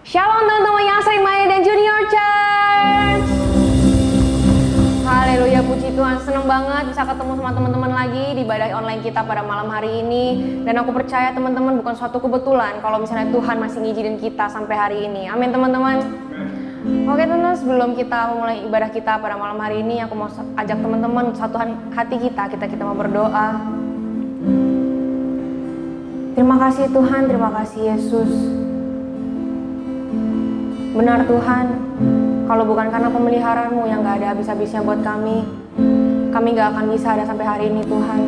Shalom teman-teman yang sering main dan Junior Church. Haleluya, puji Tuhan, seneng banget bisa ketemu sama teman-teman lagi di ibadah online kita pada malam hari ini. Dan aku percaya teman-teman bukan suatu kebetulan kalau misalnya Tuhan masih ngizinin kita sampai hari ini. Amin teman-teman. Oke teman-teman, sebelum kita mulai ibadah kita pada malam hari ini, aku mau ajak teman-teman satu hati kita mau berdoa. Terima kasih Tuhan, terima kasih Yesus. Benar Tuhan, kalau bukan karena pemeliharaan-Mu yang gak ada habis-habisnya buat kami gak akan bisa ada sampai hari ini Tuhan.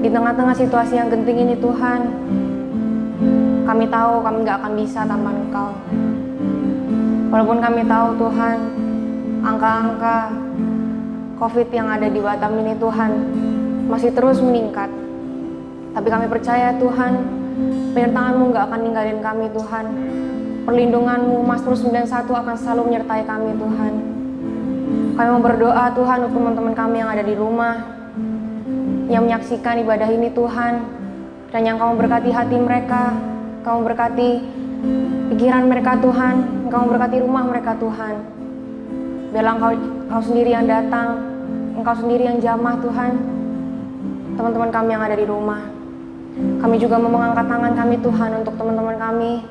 Di tengah-tengah situasi yang genting ini Tuhan, kami tahu kami gak akan bisa tanpa Engkau. Walaupun kami tahu Tuhan, angka-angka COVID yang ada di Batam ini Tuhan masih terus meningkat. Tapi kami percaya Tuhan, penyertaan-Mu gak akan ninggalin kami Tuhan. Perlindungan-Mu Mazmur 91 akan selalu menyertai kami Tuhan. Kami mau berdoa Tuhan untuk teman-teman kami yang ada di rumah, yang menyaksikan ibadah ini Tuhan, dan yang Kau berkati hati mereka, Kau berkati pikiran mereka Tuhan, Kau berkati rumah mereka Tuhan. Biarlah Engkau sendiri yang datang, Engkau sendiri yang jamah Tuhan, teman-teman kami yang ada di rumah. Kami juga mau mengangkat tangan kami Tuhan untuk teman-teman kami,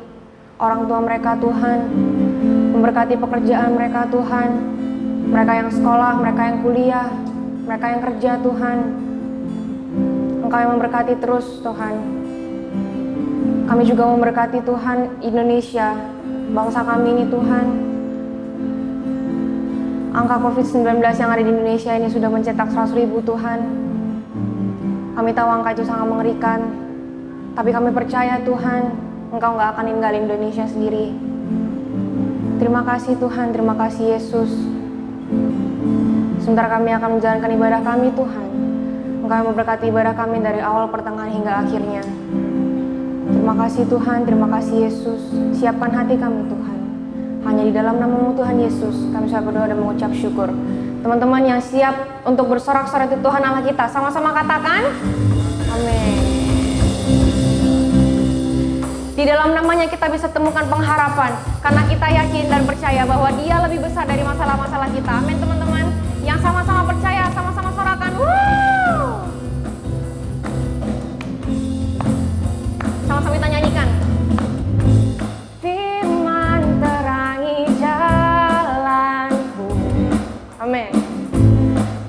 orang tua mereka Tuhan, memberkati pekerjaan mereka Tuhan, mereka yang sekolah, mereka yang kuliah, mereka yang kerja Tuhan. Engkau yang memberkati terus Tuhan. Kami juga memberkati Tuhan Indonesia, bangsa kami ini Tuhan. Angka COVID-19 yang ada di Indonesia ini sudah mencetak 100.000 Tuhan. Kami tahu angka itu sangat mengerikan, tapi kami percaya Tuhan, Engkau gak akan ninggalin Indonesia sendiri. Terima kasih Tuhan, terima kasih Yesus. Sebentar kami akan menjalankan ibadah kami Tuhan. Engkau yang memberkati ibadah kami dari awal, pertengahan hingga akhirnya. Terima kasih Tuhan, terima kasih Yesus. Siapkan hati kami Tuhan. Hanya di dalam nama-Mu Tuhan Yesus kami sudah berdoa dan mengucap syukur. Teman-teman yang siap untuk bersorak-sorai itu Tuhan Allah kita, sama-sama katakan amin. Di dalam namanya kita bisa temukan pengharapan, karena kita yakin dan percaya bahwa Dia lebih besar dari masalah-masalah kita. Amin teman-teman. Yang sama-sama percaya, sama-sama sorakan. Woo! Sama-sama kita nyanyikan. Firman terangi jalanku. Amin.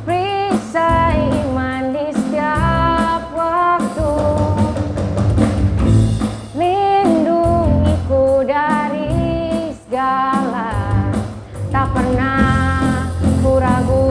Perisai iman di setiap waktu. Dari segala, tak pernah ku ragu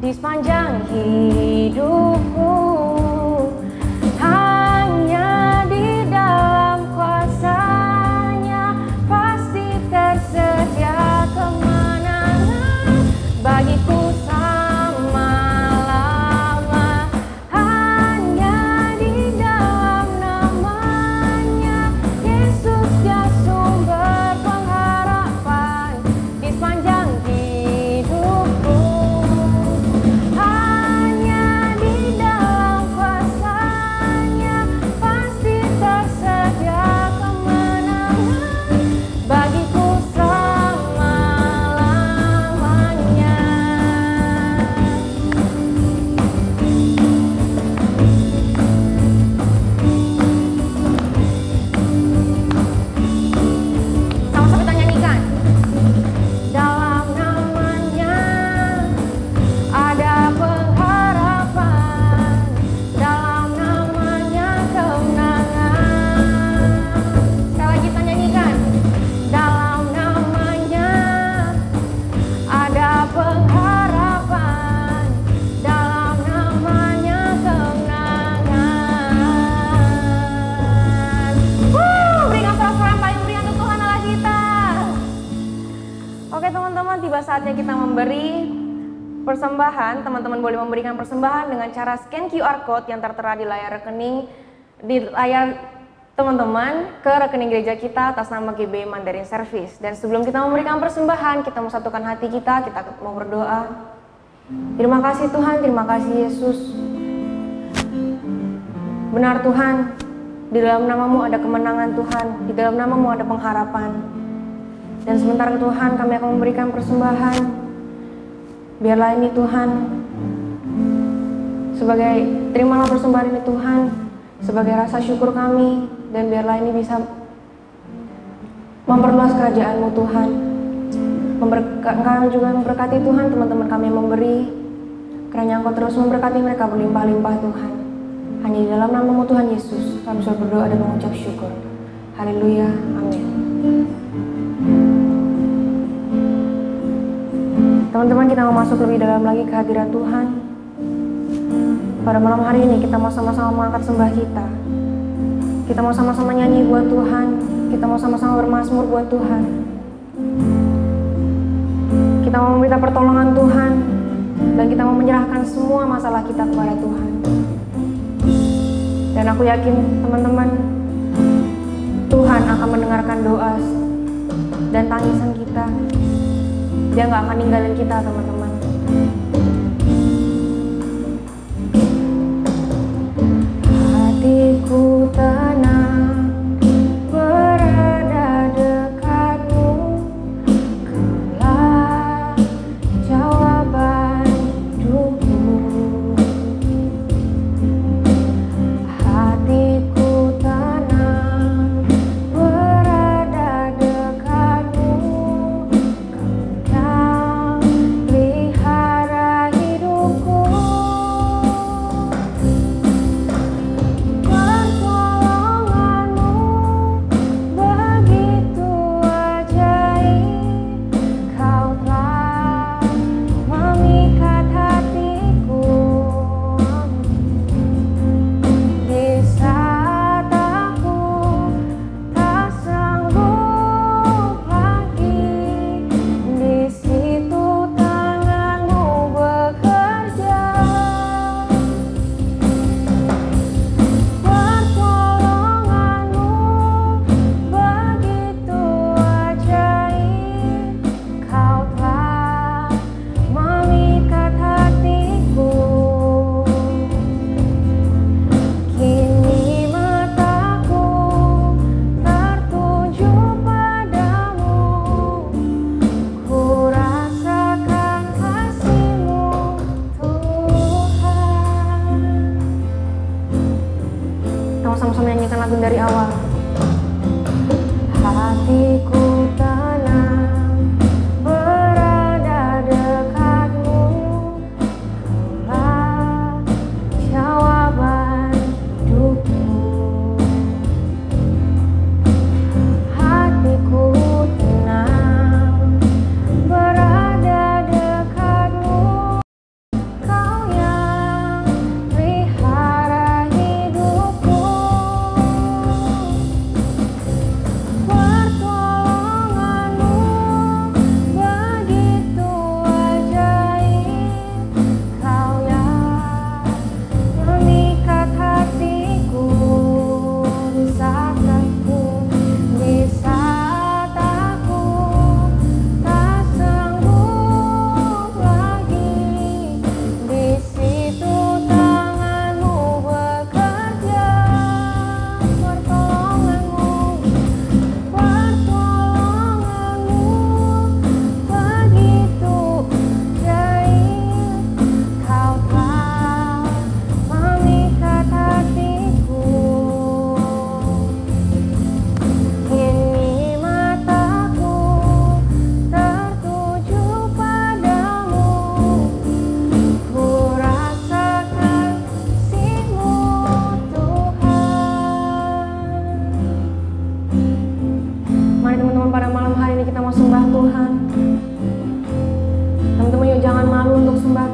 di sepanjang hidupku. Hanya di dalam kuasa-Nya pasti tersedia kemenangan bagiku selama-lama. Hanya di dalam nama-Nya Yesus, Dia sumber pengharapan di sepanjang hidupku. Hanya di dalam kuasa-Nya pasti tersedia kemenangan bagiku selama-lamanya. Sama-sama kita nyanyikan. Dalam namanya ada pengharapan, dalam namanya kemenangan. Sekali lagi kita nyanyikan. Dalam namanya ada pengharapan, dalam namanya kemenangan. Berikan sorak-sorai yang paling meriah untuk Tuhan Allah kita. Oke teman-teman, tiba saatnya kita memberi persembahan. Teman-teman boleh memberikan persembahan dengan cara scan QR code yang tertera di layar rekening, di layar teman-teman, ke rekening gereja kita atas nama GB Mandarin Service. Dan sebelum kita memberikan persembahan, kita mau satukan hati kita mau berdoa. Terima kasih Tuhan, terima kasih Yesus. Benar Tuhan, di dalam nama-Mu ada kemenangan Tuhan, di dalam nama-Mu ada pengharapan. Dan sementara Tuhan, kami akan memberikan persembahan. Biarlah ini Tuhan, terimalah persembahan ini Tuhan, sebagai rasa syukur kami. Dan biarlah ini bisa memperluas kerajaan-Mu Tuhan. Kami juga memberkati Tuhan teman-teman kami yang memberi, kiranya Engkau terus memberkati mereka berlimpah-limpah Tuhan. Hanya di dalam nama-Mu Tuhan Yesus, kami sudah berdoa dan mengucap syukur. Haleluya, amin. Teman-teman, kita mau masuk lebih dalam lagi ke hadirat Tuhan. Pada malam hari ini kita mau sama-sama mengangkat sembah kita. Kita mau sama-sama nyanyi buat Tuhan. Kita mau sama-sama bermazmur buat Tuhan. Kita mau meminta pertolongan Tuhan. Dan kita mau menyerahkan semua masalah kita kepada Tuhan. Dan aku yakin teman-teman, Tuhan akan mendengarkan doa dan tangisan kita. Dia gak akan ninggalin kita teman-teman. Hatiku tenang berada dekatmu, Kaulah jawaban hidupku. Hatiku tenang berada dekatmu, Kau yang pelihara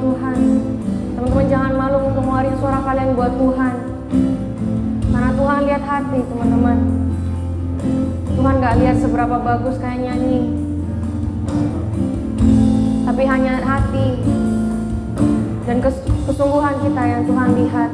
Tuhan. Teman-teman jangan malu untuk ngeluarin suara kalian buat Tuhan. Karena Tuhan lihat hati teman-teman. Tuhan gak lihat seberapa bagus kayak nyanyi, tapi hanya hati dan kesungguhan kita yang Tuhan lihat.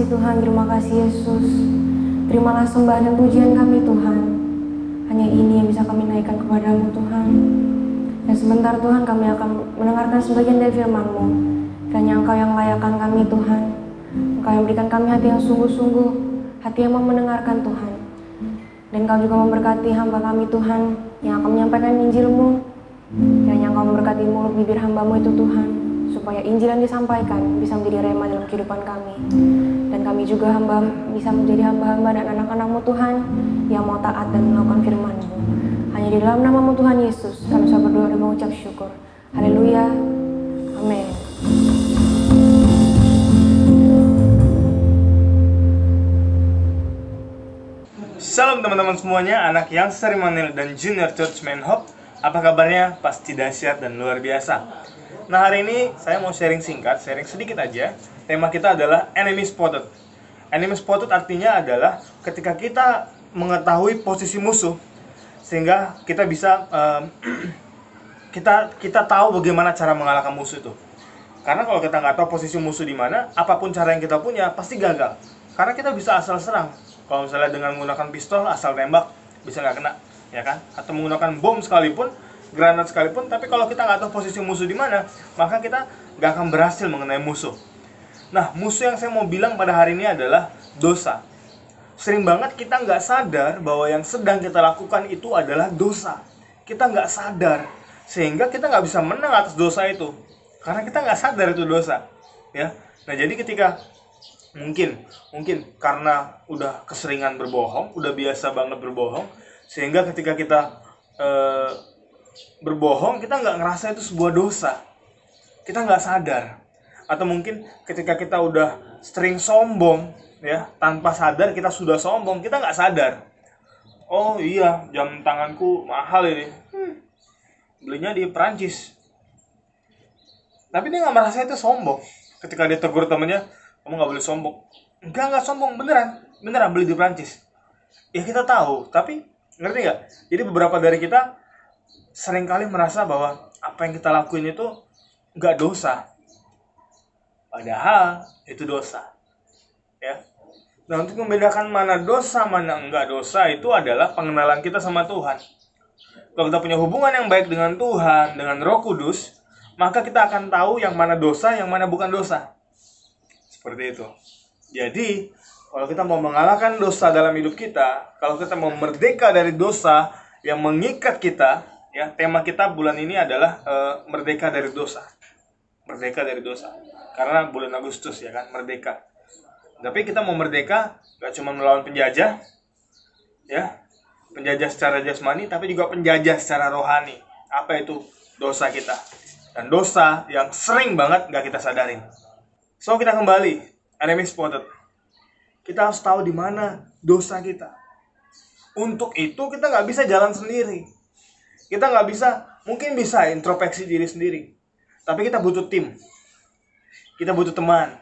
kasih Tuhan, terima kasih Yesus. Terimalah sembah dan pujian kami Tuhan. Hanya ini yang bisa kami naikkan kepadamu Tuhan. Dan sebentar Tuhan kami akan mendengarkan sebagian dari firman-Mu. Kiranya Engkau yang layakkan kami Tuhan. Engkau yang berikan kami hati yang sungguh-sungguh, hati yang mau mendengarkan Tuhan. Dan Engkau juga memberkati hamba kami Tuhan yang akan menyampaikan Injil-Mu. Kiranya Engkau memberkati mulut bibir hamba-Mu itu Tuhan, supaya Injil yang disampaikan bisa menjadi rema dalam kehidupan kami. Dan kami juga hamba bisa menjadi hamba-hamba dan anak-anak-Mu Tuhan yang mau taat dan melakukan firman-Mu. Hanya di dalam nama-Mu Tuhan Yesus kami bisa berdoa dan mengucap syukur. Haleluya. Amin. Salam teman-teman semuanya, anak yang Serimanil dan Junior Church Main Hope. Apa kabarnya? Pasti dahsyat dan luar biasa. Nah, hari ini saya mau sharing singkat, sharing sedikit aja. Tema kita adalah Enemy Spotted. Enemy spotted artinya adalah ketika kita mengetahui posisi musuh, sehingga kita bisa kita tahu bagaimana cara mengalahkan musuh itu. Karena kalau kita nggak tahu posisi musuh di mana, apapun cara yang kita punya pasti gagal. Karena kita bisa asal serang. Kalau misalnya dengan menggunakan pistol asal tembak bisa nggak kena, ya kan? Atau menggunakan bom sekalipun, granat sekalipun, tapi kalau kita nggak tahu posisi musuh di mana, maka kita nggak akan berhasil mengenai musuh. Nah, musuh yang saya mau bilang pada hari ini adalah dosa. Sering banget kita nggak sadar bahwa yang sedang kita lakukan itu adalah dosa. Kita nggak sadar, sehingga kita nggak bisa menang atas dosa itu. Karena kita nggak sadar itu dosa. Ya. Nah, jadi ketika mungkin karena udah keseringan berbohong, udah biasa banget berbohong, sehingga ketika kita berbohong, kita nggak ngerasa itu sebuah dosa. Kita nggak sadar. Atau mungkin ketika kita udah sering sombong, ya, tanpa sadar kita sudah sombong, kita nggak sadar. Oh iya, jam tanganku mahal ini. Belinya di Perancis. Tapi dia nggak merasa itu sombong. Ketika dia tegur temennya, kamu nggak boleh sombong. Nggak sombong, beneran beli di Perancis. Ya kita tahu, tapi ngerti nggak? Jadi beberapa dari kita seringkali merasa bahwa apa yang kita lakuin itu nggak dosa. Padahal itu dosa. Ya. Nah, untuk membedakan mana dosa, mana enggak dosa itu adalah pengenalan kita sama Tuhan. Kalau kita punya hubungan yang baik dengan Tuhan, dengan Roh Kudus, maka kita akan tahu yang mana dosa, yang mana bukan dosa. Seperti itu. Jadi, kalau kita mau mengalahkan dosa dalam hidup kita, kalau kita mau merdeka dari dosa yang mengikat kita, ya, tema kita bulan ini adalah merdeka dari dosa. Merdeka dari dosa. Karena bulan Agustus, ya kan, merdeka. Tapi kita mau merdeka gak cuma melawan penjajah, ya, penjajah secara jasmani, tapi juga penjajah secara rohani. Apa itu? Dosa kita. Dan dosa yang sering banget gak kita sadarin. So, kita kembali. Enemy spotted. Kita harus tahu di mana dosa kita. Untuk itu kita gak bisa jalan sendiri. Kita gak bisa, mungkin bisa introspeksi diri sendiri. Tapi kita butuh tim. Kita butuh teman.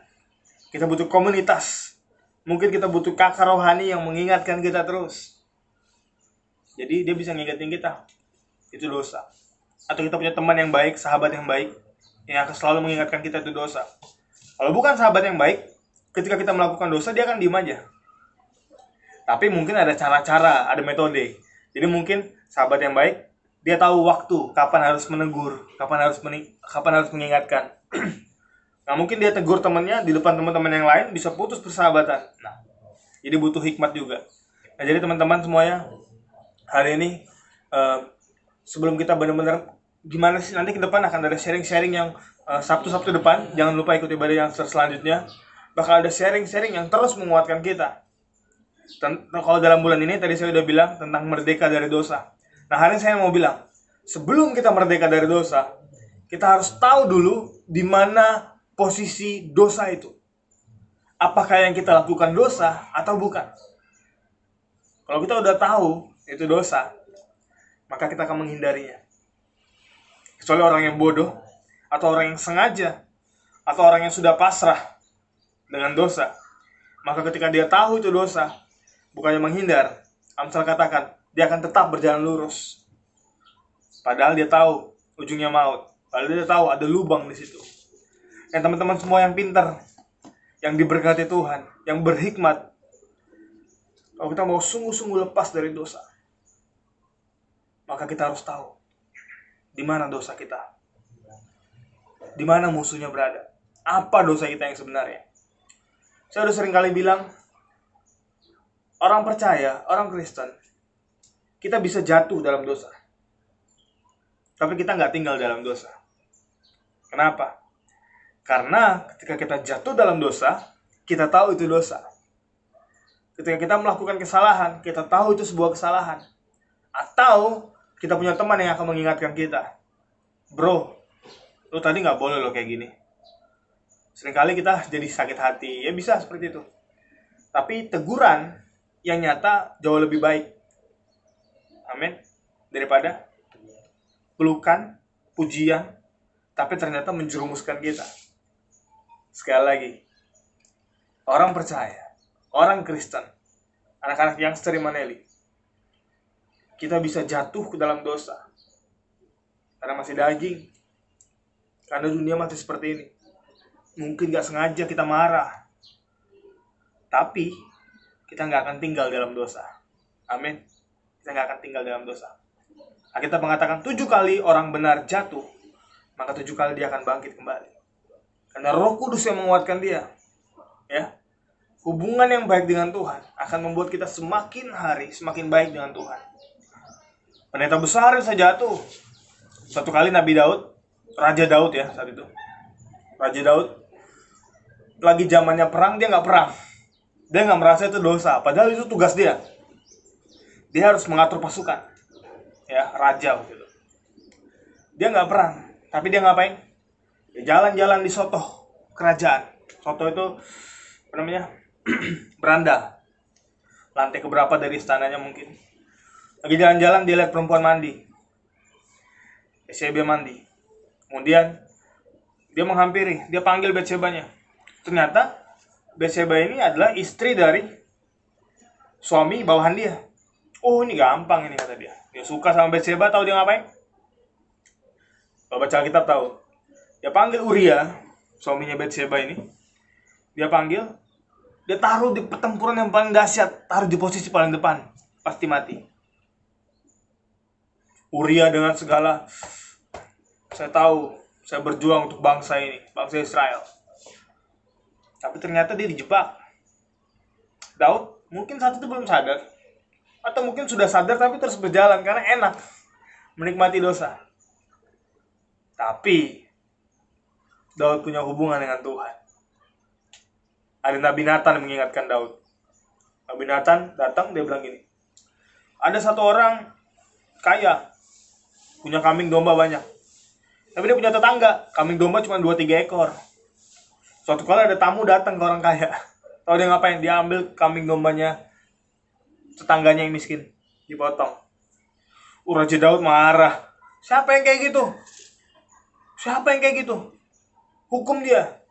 Kita butuh komunitas. Mungkin kita butuh kakak rohani yang mengingatkan kita terus. Jadi dia bisa ngingetin kita. Itu dosa. Atau kita punya teman yang baik, sahabat yang baik, yang akan selalu mengingatkan kita itu dosa. Kalau bukan sahabat yang baik, ketika kita melakukan dosa, dia akan diem aja. Tapi mungkin ada cara-cara, ada metode. Jadi mungkin sahabat yang baik, dia tahu waktu, kapan harus menegur, kapan harus mengingatkan. Nah, mungkin dia tegur temannya di depan teman-teman yang lain, bisa putus persahabatan. Nah, jadi butuh hikmat juga. Nah, jadi teman-teman semuanya, hari ini sebelum kita benar-benar gimana sih, nanti ke depan akan ada sharing-sharing yang Sabtu depan, jangan lupa ikuti ibadah yang selanjutnya. Bakal ada sharing-sharing yang terus menguatkan kita. Kalau dalam bulan ini tadi saya udah bilang tentang merdeka dari dosa. Nah, hari ini saya mau bilang, sebelum kita merdeka dari dosa, kita harus tahu dulu di mana posisi dosa itu. Apakah yang kita lakukan dosa atau bukan? Kalau kita udah tahu itu dosa, maka kita akan menghindarinya. Kecuali orang yang bodoh, atau orang yang sengaja, atau orang yang sudah pasrah dengan dosa. Maka ketika dia tahu itu dosa, bukannya menghindar, Amsal katakan, dia akan tetap berjalan lurus. Padahal dia tahu ujungnya maut. Padahal dia tahu ada lubang di situ. Dan teman-teman semua yang pintar, yang diberkati Tuhan, yang berhikmat, kalau kita mau sungguh-sungguh lepas dari dosa, maka kita harus tahu di mana dosa kita, di mana musuhnya berada, apa dosa kita yang sebenarnya. Saya udah sering kali bilang, orang percaya, orang Kristen, kita bisa jatuh dalam dosa, tapi kita nggak tinggal dalam dosa. Kenapa? Karena ketika kita jatuh dalam dosa, kita tahu itu dosa. Ketika kita melakukan kesalahan, kita tahu itu sebuah kesalahan. Atau kita punya teman yang akan mengingatkan kita, bro, lu tadi nggak boleh lo kayak gini. Seringkali kita jadi sakit hati, ya bisa seperti itu. Tapi teguran yang nyata jauh lebih baik. Amin. Daripada pelukan, pujian, tapi ternyata menjerumuskan kita. Sekali lagi, orang percaya, orang Kristen, anak-anak youngster Immanuel, kita bisa jatuh ke dalam dosa karena masih daging, karena dunia masih seperti ini. Mungkin gak sengaja kita marah, tapi kita gak akan tinggal dalam dosa. Amin. Kita gak akan tinggal dalam dosa. Alkitab mengatakan 7 kali orang benar jatuh, maka 7 kali dia akan bangkit kembali. Karena Roh Kudus yang menguatkan dia. Ya. Hubungan yang baik dengan Tuhan akan membuat kita semakin hari semakin baik dengan Tuhan. Pendeta besar bisa jatuh. Satu kali Nabi Daud, Raja Daud ya saat itu. Raja Daud lagi zamannya perang, dia nggak perang. Dia nggak merasa itu dosa, padahal itu tugas dia. Dia harus mengatur pasukan. Ya, raja gitu. Dia nggak perang, tapi dia ngapain? Dia jalan-jalan di sotoh kerajaan. Sotoh itu apa namanya? Beranda. Lantai keberapa dari istananya mungkin. Lagi jalan-jalan dia lihat perempuan mandi. Bathsheba mandi. Kemudian dia menghampiri, dia panggil Bathsheba-nya. Ternyata Bathsheba ini adalah istri dari suami bawahan dia. Oh, ini gampang ini, kata dia. Dia suka sama Bathsheba, tahu dia ngapain? Kalau baca Alkitab tahu. Dia panggil Uria, suaminya Bathsheba ini. Dia panggil, dia taruh di pertempuran yang paling dahsyat, taruh di posisi paling depan, pasti mati. Uria dengan segala, saya tahu, saya berjuang untuk bangsa ini, bangsa Israel. Tapi ternyata dia dijebak. Daud mungkin saat itu belum sadar, atau mungkin sudah sadar tapi terus berjalan karena enak menikmati dosa. Tapi Daud punya hubungan dengan Tuhan. Ada Nabi Nathan yang mengingatkan Daud. Nabi Nathan datang, dia bilang gini, ada satu orang kaya, punya kambing domba banyak. Tapi dia punya tetangga, kambing domba cuma 2-3 ekor. Suatu kali ada tamu datang ke orang kaya. Tahu dia ngapain? Dia ambil kambing dombanya tetangganya yang miskin, dipotong. Raja Daud marah. Siapa yang kayak gitu? Siapa yang kayak gitu? Hukum dia,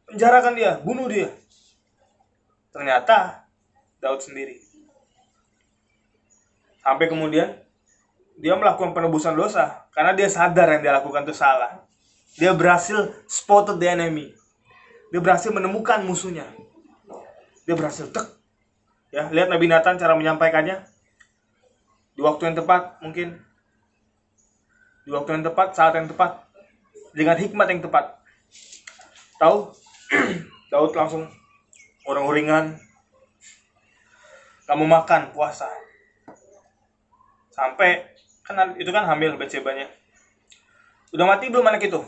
penjarakan dia, bunuh dia. Ternyata Daud sendiri. Sampai kemudian dia melakukan penebusan dosa karena dia sadar yang dia lakukan itu salah. Dia berhasil spotted the enemy. Dia berhasil menemukan musuhnya. Dia berhasil ya, lihat Nabi Nathan cara menyampaikannya. Di waktu yang tepat, mungkin di waktu yang tepat, saat yang tepat, dengan hikmat yang tepat. Tahu? Daud langsung uring-uringan, gak mau makan, puasa. Sampai itu kan hamil Bathsheba-nya. Udah mati belum anak itu?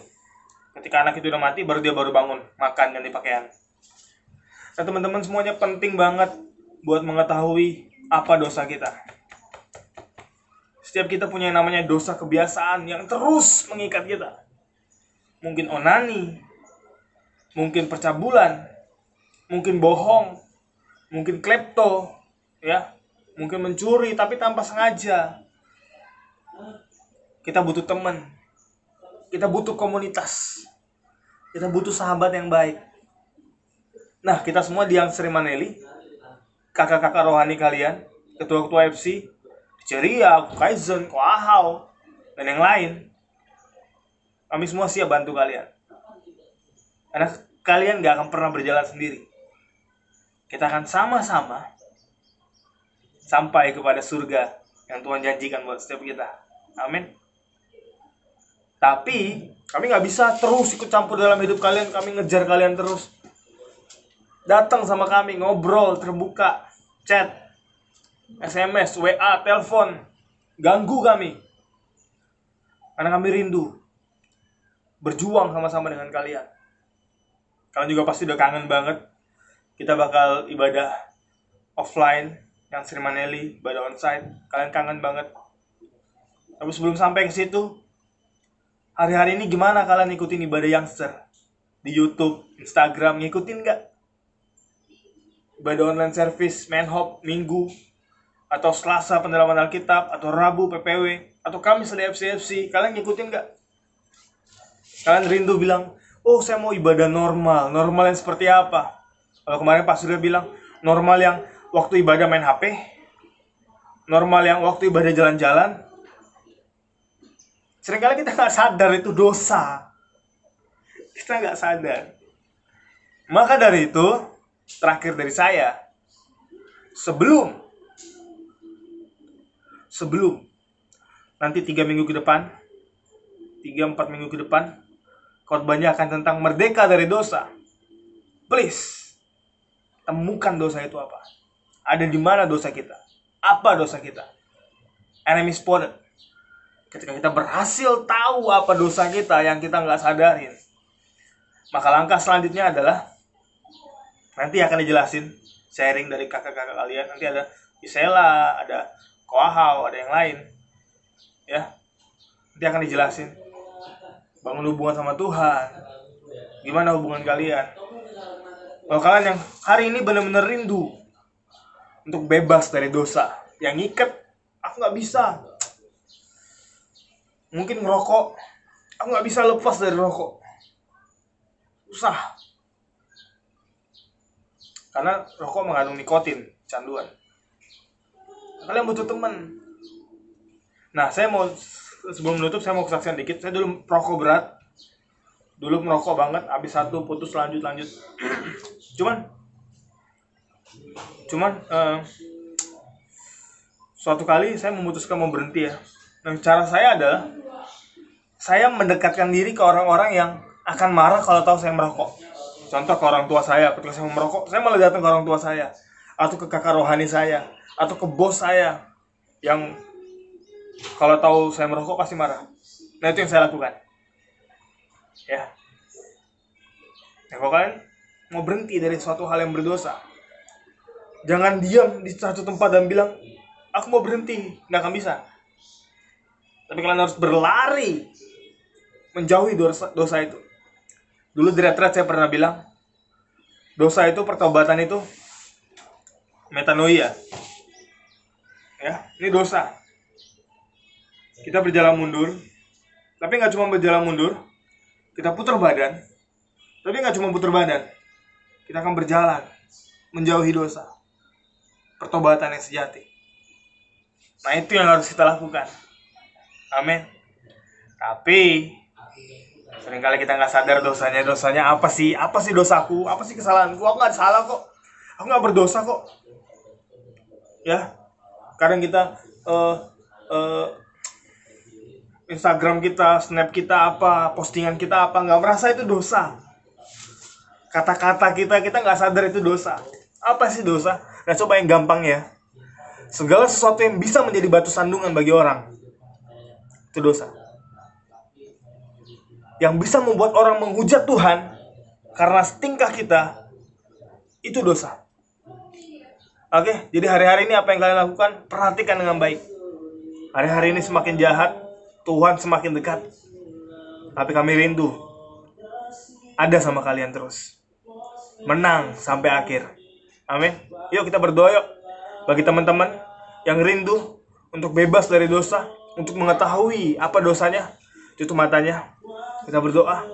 Ketika anak itu udah mati, baru dia bangun, makan, ganti pakaian. Nah, teman-teman semuanya penting banget buat mengetahui apa dosa kita. Setiap kita punya yang namanya dosa kebiasaan yang terus mengikat kita. Mungkin onani, mungkin percabulan, mungkin bohong, mungkin klepto, ya, mungkin mencuri tapi tanpa sengaja. Kita butuh teman, kita butuh komunitas, kita butuh sahabat yang baik. Nah, kita semua di Youngster Immanuel, kakak-kakak rohani kalian, ketua-ketua FC, Ceria, Kaizen, Koahau, dan yang lain, kami semua siap bantu kalian. Karena kalian gak akan pernah berjalan sendiri. Kita akan sama-sama sampai kepada surga yang Tuhan janjikan buat setiap kita. Amin. Tapi kami gak bisa terus ikut campur dalam hidup kalian. Kami ngejar kalian terus. Datang sama kami, ngobrol, terbuka, chat, SMS, WA, telepon, ganggu kami. Karena kami rindu berjuang sama-sama dengan kalian. Kalian juga pasti udah kangen banget. Kita bakal ibadah offline, yang Immanuel, ibadah onsite. Kalian kangen banget. Tapi sebelum sampai ke situ, hari-hari ini gimana kalian ikutin ibadah Youngster? Di YouTube, Instagram, ngikutin gak? Ibadah online service, Menhop, Minggu, atau Selasa pendalaman Alkitab, atau Rabu PPW, atau Kamis FCFC, kalian ngikutin gak? Kalian rindu bilang, oh saya mau ibadah normal yang seperti apa? Kalau kemarin Pak Surya bilang, Normal yang waktu ibadah main HP, normal yang waktu ibadah jalan-jalan. Seringkali kita nggak sadar itu dosa. Kita nggak sadar. Maka dari itu, terakhir dari saya, sebelum nanti 3 minggu ke depan, 3-4 minggu ke depan, khotbahnya akan tentang merdeka dari dosa. Please, temukan dosa itu apa. Ada di mana dosa kita? Apa dosa kita? Enemy spotted. Ketika kita berhasil tahu apa dosa kita yang kita nggak sadarin, maka langkah selanjutnya adalah nanti akan dijelasin, sharing dari kakak-kakak kalian. Nanti ada Isela, ada Koahau, ada yang lain, ya. Nanti akan dijelasin bangun hubungan sama Tuhan. Gimana hubungan kalian? Kalau kalian yang hari ini benar-benar rindu untuk bebas dari dosa yang ngikat, aku nggak bisa. Mungkin ngerokok, aku nggak bisa lepas dari rokok. Susah. Karena rokok mengandung nikotin, canduan. Kalian butuh teman. Nah, saya mau, sebelum menutup, saya mau kesaksian dikit. Saya dulu perokok berat. Dulu merokok banget, habis satu putus lanjut. Cuman suatu kali saya memutuskan mau berhenti ya. Nah, cara saya adalah saya mendekatkan diri ke orang-orang yang akan marah kalau tahu saya merokok. Contoh ke orang tua saya, ketika saya mau merokok, saya malah datang ke orang tua saya, atau ke kakak rohani saya, atau ke bos saya yang kalau tahu saya merokok pasti marah. Nah, itu yang saya lakukan. Ya. Nah, kalau kalian mau berhenti dari suatu hal yang berdosa, jangan diam di satu tempat dan bilang, aku mau berhenti. Nggak akan bisa. Tapi kalian harus berlari menjauhi dosa itu. Dulu di retret saya pernah bilang, dosa itu, pertobatan itu metanoia. Ya, ini dosa. Kita berjalan mundur, tapi nggak cuma berjalan mundur, kita putar badan, tapi nggak cuma putar badan, kita akan berjalan menjauhi dosa. Pertobatan yang sejati. Nah, itu yang harus kita lakukan. Amin. Tapi seringkali kita nggak sadar dosanya apa sih dosaku, apa sih kesalahanku. Aku nggak salah kok, aku nggak berdosa kok. Ya, kadang kita Instagram kita, snap kita apa, postingan kita apa, nggak merasa itu dosa. Kata-kata kita nggak sadar itu dosa. Apa sih dosa? Nah, coba yang gampang ya. Segala sesuatu yang bisa menjadi batu sandungan bagi orang, itu dosa. Yang bisa membuat orang menghujat Tuhan karena tingkah kita, itu dosa. Oke, jadi hari-hari ini apa yang kalian lakukan? Perhatikan dengan baik. Hari-hari ini semakin jahat, Tuhan semakin dekat. Tapi kami rindu ada sama kalian terus. Menang sampai akhir. Amin. Yuk kita berdoa yuk. Bagi teman-teman yang rindu untuk bebas dari dosa, untuk mengetahui apa dosanya, tutup matanya. Kita berdoa.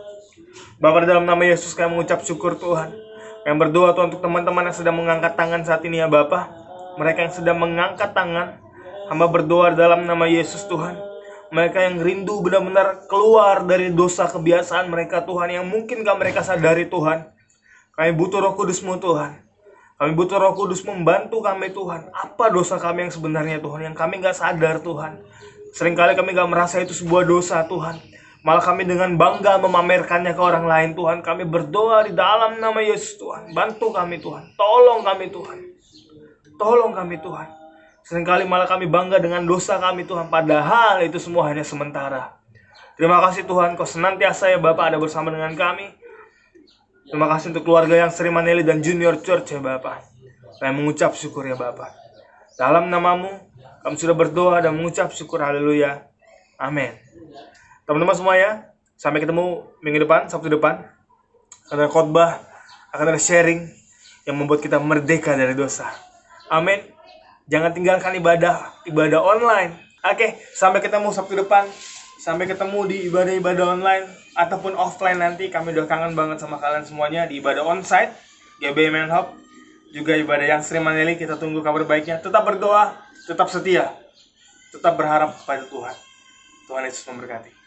Bapa, dalam nama Yesus kami mengucap syukur Tuhan. Yang berdoa Tuhan untuk teman-teman yang sedang mengangkat tangan saat ini ya Bapa. Mereka yang sedang mengangkat tangan, hamba berdoa dalam nama Yesus Tuhan. Mereka yang rindu benar-benar keluar dari dosa kebiasaan mereka Tuhan, yang mungkin gak mereka sadari Tuhan. Kami butuh Roh Kudus-Mu Tuhan. Kami butuh Roh Kudus membantu kami Tuhan. Apa dosa kami yang sebenarnya Tuhan, yang kami gak sadar Tuhan. Seringkali kami gak merasa itu sebuah dosa Tuhan. Malah kami dengan bangga memamerkannya ke orang lain Tuhan. Kami berdoa di dalam nama Yesus Tuhan. Bantu kami Tuhan. Tolong kami Tuhan. Tolong kami Tuhan. Seringkali malah kami bangga dengan dosa kami Tuhan. Padahal itu semua hanya sementara. Terima kasih Tuhan. Kau senantiasa ya Bapak ada bersama dengan kami. Terima kasih untuk keluarga yang Sri Maneli dan Junior Church ya Bapak. Kami mengucap syukur ya Bapak. Dalam namamu kami sudah berdoa dan mengucap syukur. Haleluya. Amin. Teman-teman semua ya, sampai ketemu minggu depan, Sabtu depan. Akan ada khotbah, akan ada sharing yang membuat kita merdeka dari dosa. Amin. Jangan tinggalkan ibadah online. Oke, sampai ketemu Sabtu depan. Sampai ketemu di ibadah-ibadah online ataupun offline nanti. Kami udah kangen banget sama kalian semuanya di ibadah onsite GBI Main Hub juga ibadah yang Sri Maneli, kita tunggu kabar baiknya. Tetap berdoa, tetap setia, tetap berharap kepada Tuhan. Tuhan Yesus memberkati.